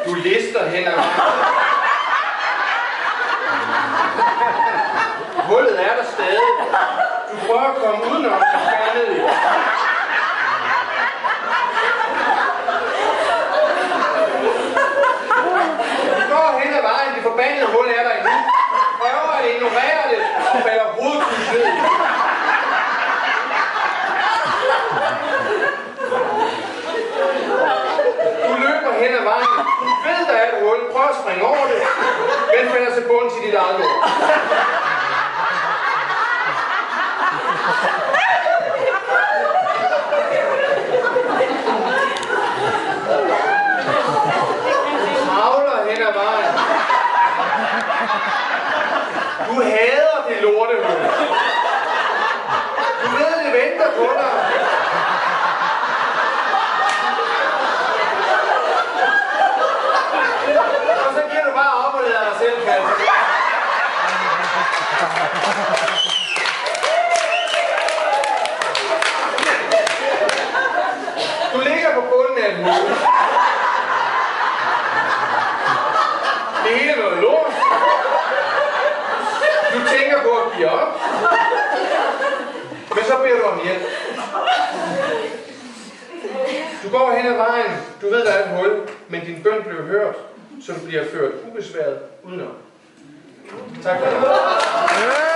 Du lister hen ad vejen. Hullet er der stadig. Du prøver at komme udenom, og falde ned i. Du går hen ad vejen, det forbandede hul er der endnu. Prøver at ignorere det, og falder hovedkuls ned i. Du løber hen ad vejen. Du ved, der er et hul. Prøv at springe over det. Men falder til bunden til dit eget lort. Travler hen ad vejen. Du hader det lortehul. Du ved, det venter på dig. Og så giver du bare op og lader dig selv kalde. Du ligger på bunden af et hul. Det hele er noget lort. Du tænker på at give op. Men så beder du om hjælp. Du går hen ad vejen. Du ved, der er et hul. Men din bøn blev hørt, så du bliver ført ubesværet udenom. Tak for det.